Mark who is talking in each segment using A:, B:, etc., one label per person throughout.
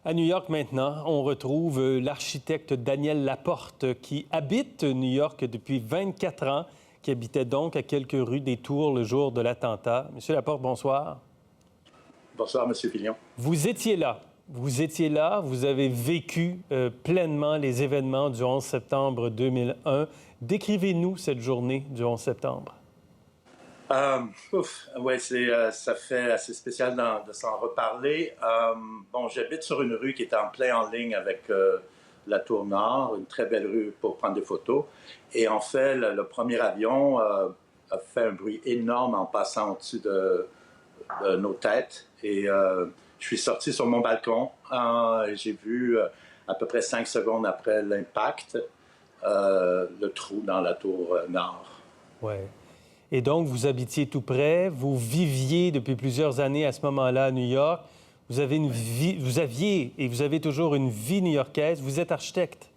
A: À New York maintenant, on retrouve l'architecte Daniel Laporte qui habite New York depuis 24 ans, qui habitait donc à quelques rues des Tours le jour de l'attentat. Monsieur Laporte, bonsoir.
B: Bonsoir, Monsieur Fillon.
A: Vous étiez là. Vous avez vécu pleinement les événements du 11 septembre 2001. Décrivez-nous cette journée du 11 septembre.
B: Oui, ça fait assez spécial de s'en reparler. J'habite sur une rue qui est en ligne avec la Tour Nord, une très belle rue pour prendre des photos. Et en fait, le premier avion a fait un bruit énorme en passant au-dessus de nos têtes. Et je suis sorti sur mon balcon et j'ai vu à peu près 5 secondes après l'impact le trou dans la Tour Nord.
A: Ouais. Et donc, vous habitiez tout près, vous viviez depuis plusieurs années à ce moment-là à New York. Vous avez vous aviez et vous avez toujours une vie new-yorkaise. Vous êtes architecte.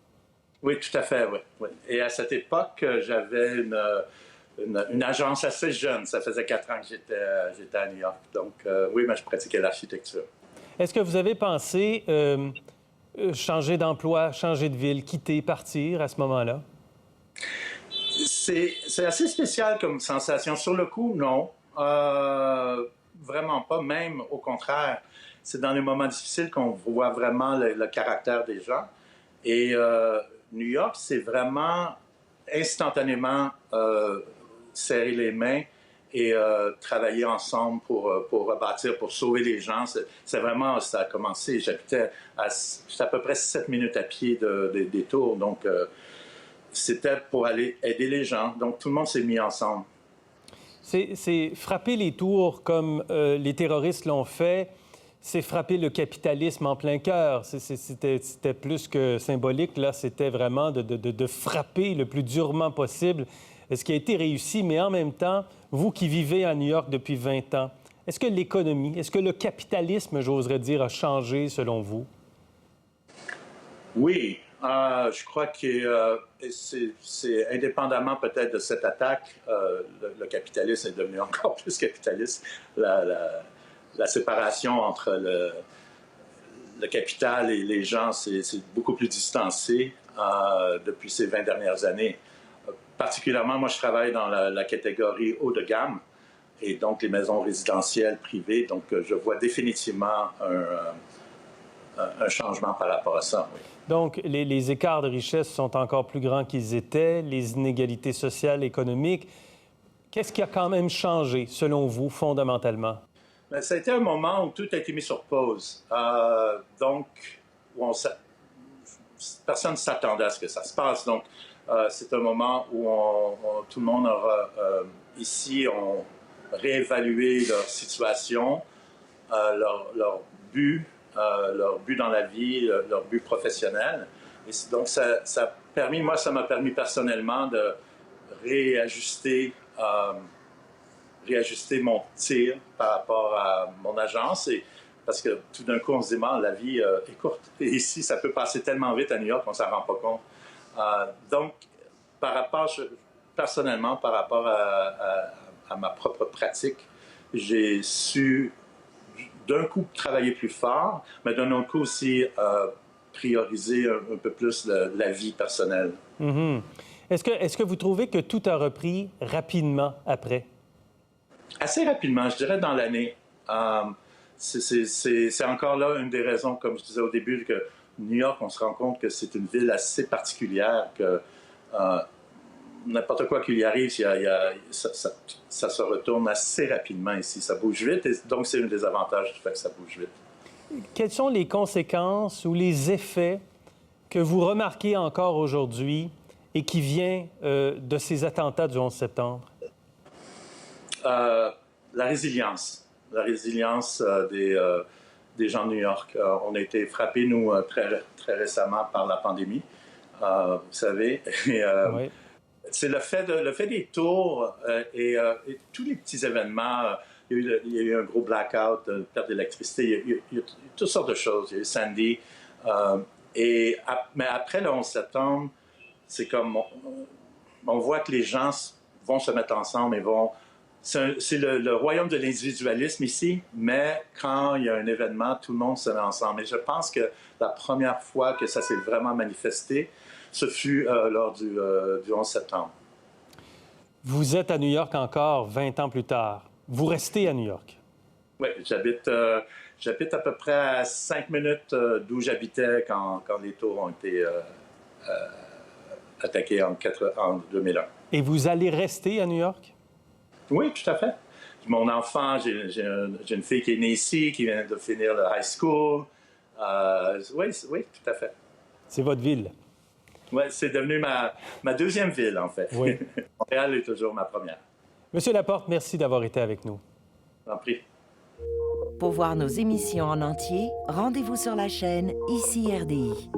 B: Oui, tout à fait, oui. Et à cette époque, j'avais une agence assez jeune. Ça faisait 4 ans que j'étais à New York. Donc, oui, mais je pratiquais l'architecture.
A: Est-ce que vous avez pensé changer d'emploi, changer de ville, quitter, partir à ce moment-là?
B: C'est assez spécial comme sensation. Sur le coup, non. Vraiment pas. Même au contraire, c'est dans les moments difficiles qu'on voit vraiment le caractère des gens. Et New York, c'est vraiment instantanément serrer les mains et travailler ensemble pour rebâtir, pour sauver les gens. C'est vraiment, ça a commencé. J'étais à peu près 7 minutes à pied des tours. Donc, c'était pour aller aider les gens. Donc, tout le monde s'est mis ensemble.
A: C'est frapper les tours comme les terroristes l'ont fait, c'est frapper le capitalisme en plein cœur. C'était plus que symbolique, là. C'était vraiment de frapper le plus durement possible, ce qui a été réussi. Mais en même temps, vous qui vivez à New York depuis 20 ans, est-ce que l'économie, est-ce que le capitalisme, j'oserais dire, a changé selon vous?
B: Oui. Je crois que c'est indépendamment peut-être de cette attaque, le capitalisme est devenu encore plus capitaliste. La séparation entre le capital et les gens, c'est beaucoup plus distancé depuis ces 20 dernières années. Particulièrement, moi, je travaille dans la catégorie haut de gamme, et donc les maisons résidentielles privées. Donc, je vois définitivement un changement par rapport à ça, oui.
A: Donc, les écarts de richesse sont encore plus grands qu'ils étaient, les inégalités sociales, économiques. Qu'est-ce qui a quand même changé, selon vous, fondamentalement?
B: Bien, ça a été un moment où tout a été mis sur pause. Donc, personne ne s'attendait à ce que ça se passe. Donc, c'est un moment où tout le monde aura, ici, ont réévalué leur situation, leur but dans la vie, leur but professionnel. Et donc, ça a permis, moi, ça m'a permis personnellement de réajuster mon tir par rapport à mon agence. Parce que tout d'un coup, on se dit, la vie est courte. Et ici, ça peut passer tellement vite à New York qu'on ne s'en rend pas compte. Donc, personnellement, par rapport à ma propre pratique, j'ai su d'un coup travailler plus fort, mais d'un autre coup aussi prioriser un peu plus la vie personnelle.
A: Mm-hmm. Est-ce que vous trouvez que tout a repris rapidement après?
B: Assez rapidement, je dirais dans l'année. C'est encore là une des raisons, comme je disais au début, que New York, on se rend compte que c'est une ville assez particulière, que n'importe quoi qui y arrive, ça se retourne assez rapidement ici. Ça bouge vite, et donc c'est un des avantages du fait que ça bouge vite.
A: Quelles sont les conséquences ou les effets que vous remarquez encore aujourd'hui et qui viennent de ces attentats du 11 septembre?
B: La résilience. La résilience des gens de New York. On a été frappés, nous, très, très récemment par la pandémie, vous savez. Et,
A: oui.
B: C'est le fait des tours et tous les petits événements. Il y a eu un gros blackout, une perte d'électricité. Il y a toutes sortes de choses. Il y a eu Sandy. Mais après le 11 septembre, c'est comme on voit que les gens vont se mettre ensemble et vont c'est le royaume de l'individualisme ici, mais quand il y a un événement, tout le monde se met ensemble. Et je pense que la première fois que ça s'est vraiment manifesté, ce fut lors du 11 septembre.
A: Vous êtes à New York encore 20 ans plus tard. Vous restez à New York.
B: Oui, j'habite à peu près à 5 minutes d'où j'habitais quand les tours ont été attaquées en 2001.
A: Et vous allez rester à New York?
B: Oui, tout à fait. Mon enfant, j'ai une fille qui est née ici, qui vient de finir le high school. Oui, tout à fait.
A: C'est votre ville?
B: Oui, c'est devenu ma deuxième ville, en fait.
A: Oui.
B: Montréal est toujours ma première.
A: Monsieur Laporte, merci d'avoir été avec nous.
B: Je vous en prie.
C: Pour voir nos émissions en entier, rendez-vous sur la chaîne ICI RDI.